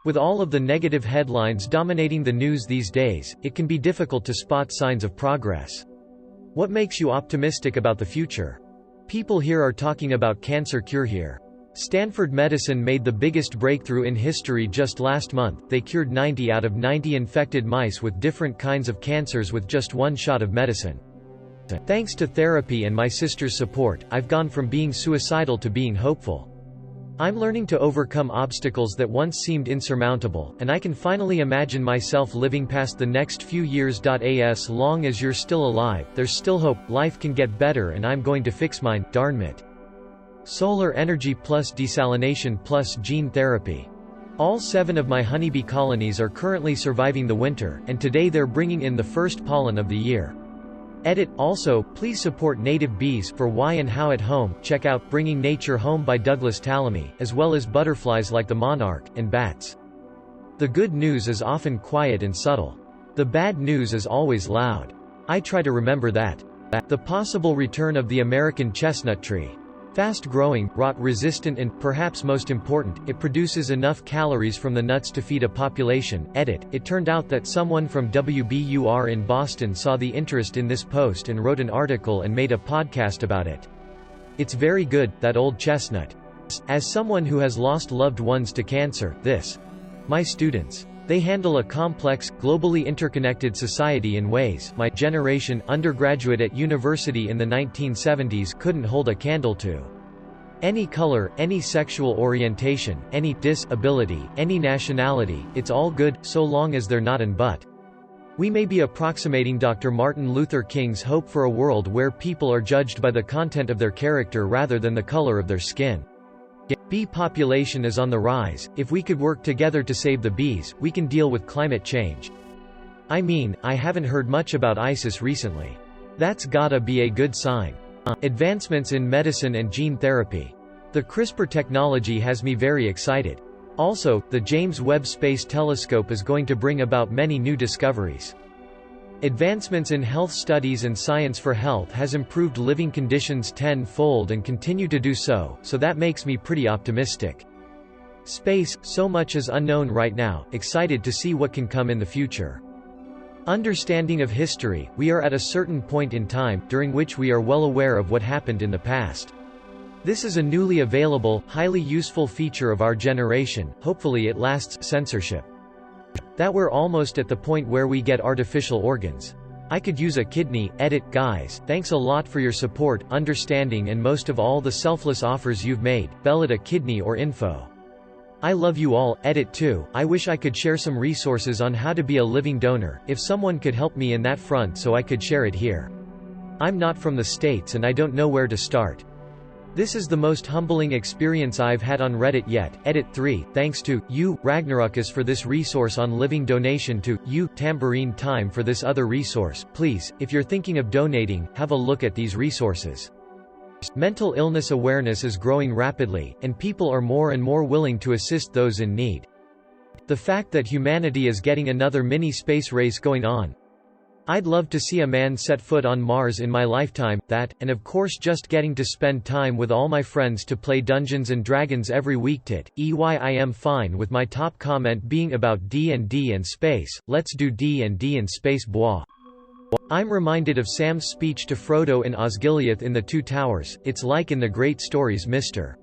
With all of the negative headlines dominating the news these days, it can be difficult to spot signs of progress. What makes you optimistic about the future? People here are talking about cancer cure here. Stanford Medicine made the biggest breakthrough in history just last month. They cured 90 out of 90 infected mice with different kinds of cancers with just one shot of medicine. Thanks to therapy and my sister's support, I've gone from being suicidal to being hopeful. I'm learning to overcome obstacles that once seemed insurmountable, and I can finally imagine myself living past the next few years. As long as you're still alive, there's still hope, life can get better, and I'm going to fix mine, darn it. Solar energy plus desalination plus gene therapy. All 7 of my honeybee colonies are currently surviving the winter, and today they're bringing in the first pollen of the year. Edit. Also, please support native bees. For why and how at home, check out Bringing Nature Home by Douglas Tallamy, as well as butterflies like the monarch, and bats. The good news is often quiet and subtle. The bad news is always loud. I try to remember that. The possible return of the American chestnut tree. Fast-growing, rot-resistant and, perhaps most important, it produces enough calories from the nuts to feed a population. Edit. It turned out that someone from WBUR in Boston saw the interest in this post and wrote an article and made a podcast about it. It's very good, that old chestnut. As someone who has lost loved ones to cancer, my students. They handle a complex, globally interconnected society in ways my generation, undergraduate at university in the 1970s, couldn't hold a candle to. Any color, any sexual orientation, any disability, any nationality, it's all good, so long as they're not in butt. We may be approximating Dr. Martin Luther King's hope for a world where people are judged by the content of their character rather than the color of their skin. Bee population is on the rise. If we could work together to save the bees, we can deal with climate change. I mean, I haven't heard much about ISIS recently. That's gotta be a good sign. Advancements in medicine and gene therapy. The CRISPR technology has me very excited. Also, the James Webb Space Telescope is going to bring about many new discoveries. Advancements in health studies and science for health has improved living conditions tenfold and continue to do so, so that makes me pretty optimistic. Space, so much is unknown right now, excited to see what can come in the future. Understanding of history, we are at a certain point in time, during which we are well aware of what happened in the past. This is a newly available, highly useful feature of our generation, hopefully it lasts censorship. That we're almost at the point where we get artificial organs. I could use a kidney. Edit. Guys, thanks a lot for your support, understanding and most of all the selfless offers you've made. Bellet a kidney or info. I love you all. Edit 2. I wish I could share some resources on how to be a living donor, if someone could help me in that front so I could share it here. I'm not from the States and I don't know where to start. This is the most humbling experience I've had on Reddit yet. Edit 3. Thanks to you, Ragnaruckus, for this resource on living, donation to you, Tambourine Time, for this other resource. Please, if you're thinking of donating, have a look at these resources. Mental illness awareness is growing rapidly, and people are more and more willing to assist those in need. The fact that humanity is getting another mini space race going on. I'd love to see a man set foot on Mars in my lifetime, that, and of course just getting to spend time with all my friends to play Dungeons & Dragons every week. I am fine with my top comment being about D&D and space. Let's do D&D and space, bois. I'm reminded of Sam's speech to Frodo in Osgiliath in The Two Towers. It's like in the great stories, Mr.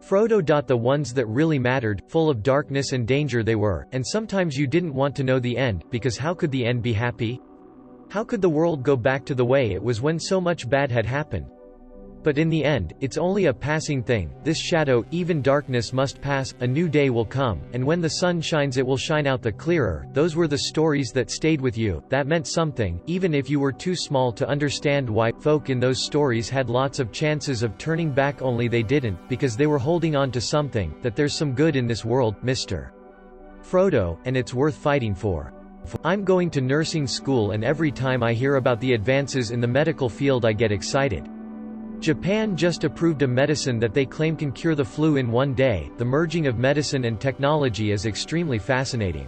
Frodo. The ones that really mattered, full of darkness and danger they were, and sometimes you didn't want to know the end, because how could the end be happy? How could the world go back to the way it was when so much bad had happened? But in the end, it's only a passing thing. This shadow, even darkness must pass, a new day will come, and when the sun shines it will shine out the clearer. Those were the stories that stayed with you, that meant something, even if you were too small to understand why. Folk in those stories had lots of chances of turning back, only they didn't, because they were holding on to something, that there's some good in this world, Mr. Frodo, and it's worth fighting for. I'm going to nursing school and every time I hear about the advances in the medical field I get excited. Japan just approved a medicine that they claim can cure the flu in one day. The merging of medicine and technology is extremely fascinating.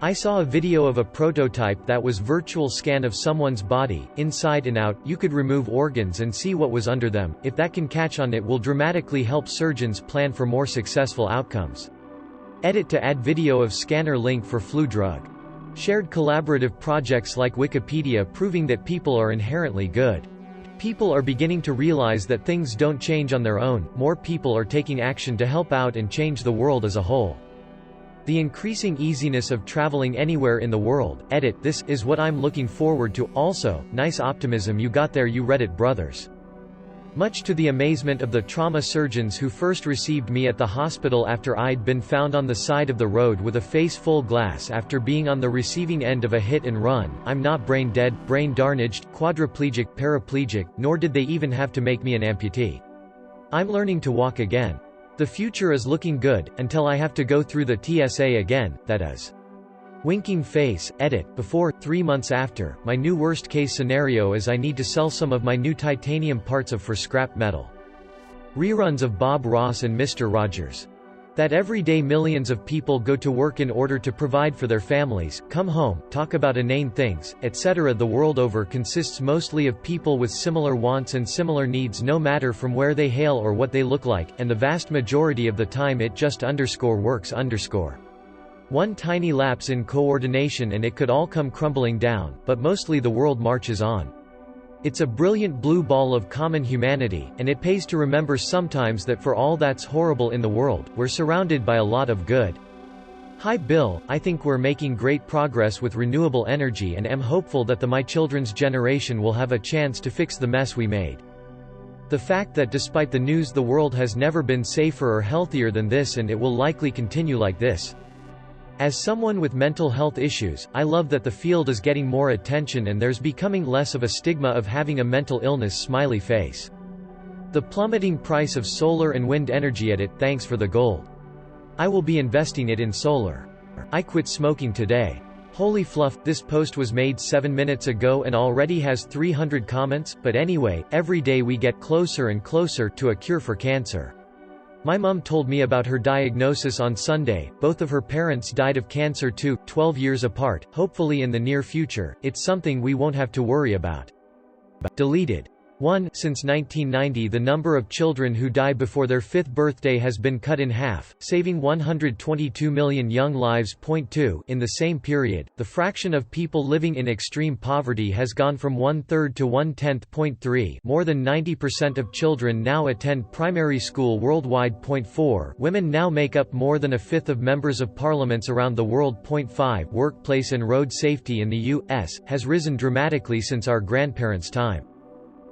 I saw a video of a prototype that was virtual scan of someone's body, inside and out. You could remove organs and see what was under them. If that can catch on, it will dramatically help surgeons plan for more successful outcomes. Edit to add video of scanner link for flu drug. Shared collaborative projects like Wikipedia proving that people are inherently good. People are beginning to realize that things don't change on their own, more people are taking action to help out and change the world as a whole. The increasing easiness of traveling anywhere in the world. Edit, this is what I'm looking forward to. Also, nice optimism you got there, you Reddit brothers. Much to the amazement of the trauma surgeons who first received me at the hospital after I'd been found on the side of the road with a face full glass after being on the receiving end of a hit and run, I'm not brain dead, brain damaged, quadriplegic, paraplegic, nor did they even have to make me an amputee. I'm learning to walk again. The future is looking good, until I have to go through the TSA again, that is. Winking face. Edit, before, 3 months after, my new worst case scenario is I need to sell some of my new titanium parts for scrap metal. Reruns of Bob Ross and Mr. Rogers. That every day millions of people go to work in order to provide for their families, come home, talk about inane things, etc. The world over consists mostly of people with similar wants and similar needs no matter from where they hail or what they look like, and the vast majority of the time it just works. One tiny lapse in coordination and it could all come crumbling down, but mostly the world marches on. It's a brilliant blue ball of common humanity, and it pays to remember sometimes that for all that's horrible in the world, we're surrounded by a lot of good. Hi Bill, I think we're making great progress with renewable energy and am hopeful that my children's generation will have a chance to fix the mess we made. The fact that despite the news the world has never been safer or healthier than this, and it will likely continue like this. As someone with mental health issues, I love that the field is getting more attention and there's becoming less of a stigma of having a mental illness. Smiley face. The plummeting price of solar and wind energy. Edit, thanks for the gold. I will be investing it in solar. I quit smoking today. Holy fluff, this post was made 7 minutes ago and already has 300 comments, but anyway, every day we get closer and closer to a cure for cancer. My mom told me about her diagnosis on Sunday. Both of her parents died of cancer too, 12 years apart. Hopefully in the near future, it's something we won't have to worry about. Deleted. 1. Since 1990 the number of children who die before their 5th birthday has been cut in half, saving 122 million young lives. 2. In the same period, the fraction of people living in extreme poverty has gone from 1/3 to 1/10. 3. More than 90% of children now attend primary school worldwide. 4. Women now make up more than a fifth of members of parliaments around the world. 5. Workplace and road safety in the U.S. has risen dramatically since our grandparents' time.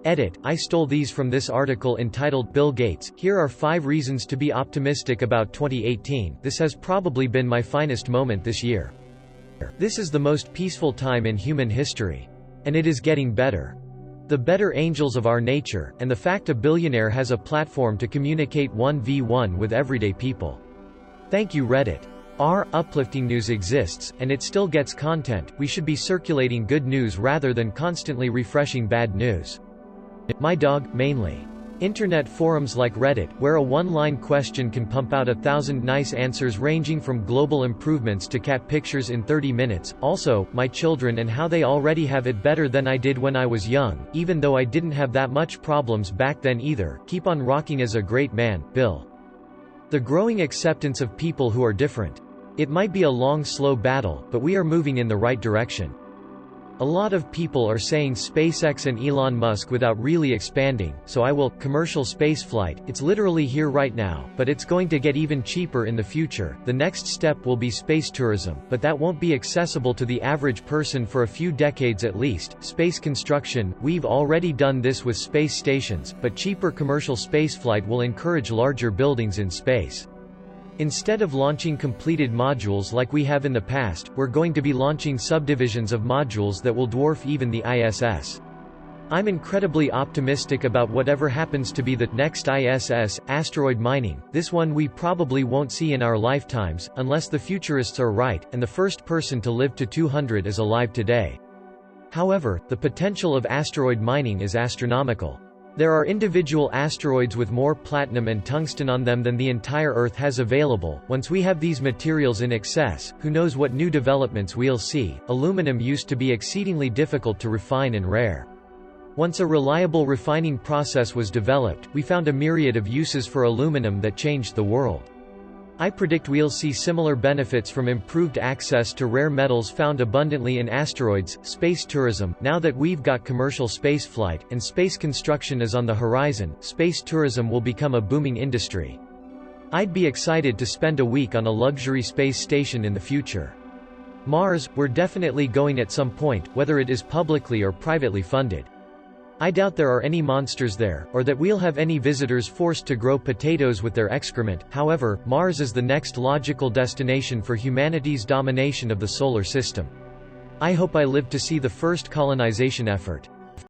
Edit, I stole these from this article entitled Bill Gates. Here are 5 reasons to be optimistic about 2018. This has probably been my finest moment this year. This is the most peaceful time in human history. And it is getting better. The better angels of our nature, and the fact a billionaire has a platform to communicate 1v1 with everyday people. Thank you Reddit. Our uplifting news exists, and it still gets content. We should be circulating good news rather than constantly refreshing bad news. My dog, mainly. Internet forums like Reddit, where a one-line question can pump out 1,000 nice answers ranging from global improvements to cat pictures in 30 minutes. Also, my children and how they already have it better than I did when I was young, even though I didn't have that much problems back then either. Keep on rocking as a great man, Bill. The growing acceptance of people who are different. It might be a long, slow battle, but we are moving in the right direction. A lot of people are saying SpaceX and Elon Musk without really expanding, so I will. Commercial spaceflight, it's literally here right now, but it's going to get even cheaper in the future. The next step will be space tourism, but that won't be accessible to the average person for a few decades at least. Space construction, we've already done this with space stations, but cheaper commercial spaceflight will encourage larger buildings in space. Instead of launching completed modules like we have in the past, we're going to be launching subdivisions of modules that will dwarf even the ISS. I'm incredibly optimistic about whatever happens to be the next ISS, asteroid mining. This one we probably won't see in our lifetimes, unless the futurists are right, and the first person to live to 200 is alive today. However, the potential of asteroid mining is astronomical. There are individual asteroids with more platinum and tungsten on them than the entire Earth has available. Once we have these materials in excess, who knows what new developments we'll see. Aluminum used to be exceedingly difficult to refine and rare. Once a reliable refining process was developed, we found a myriad of uses for aluminum that changed the world. I predict we'll see similar benefits from improved access to rare metals found abundantly in asteroids, space tourism. Now that we've got commercial spaceflight, and space construction is on the horizon, space tourism will become a booming industry. I'd be excited to spend a week on a luxury space station in the future. Mars, we're definitely going at some point, whether it is publicly or privately funded. I doubt there are any monsters there, or that we'll have any visitors forced to grow potatoes with their excrement. However, Mars is the next logical destination for humanity's domination of the solar system. I hope I live to see the first colonization effort.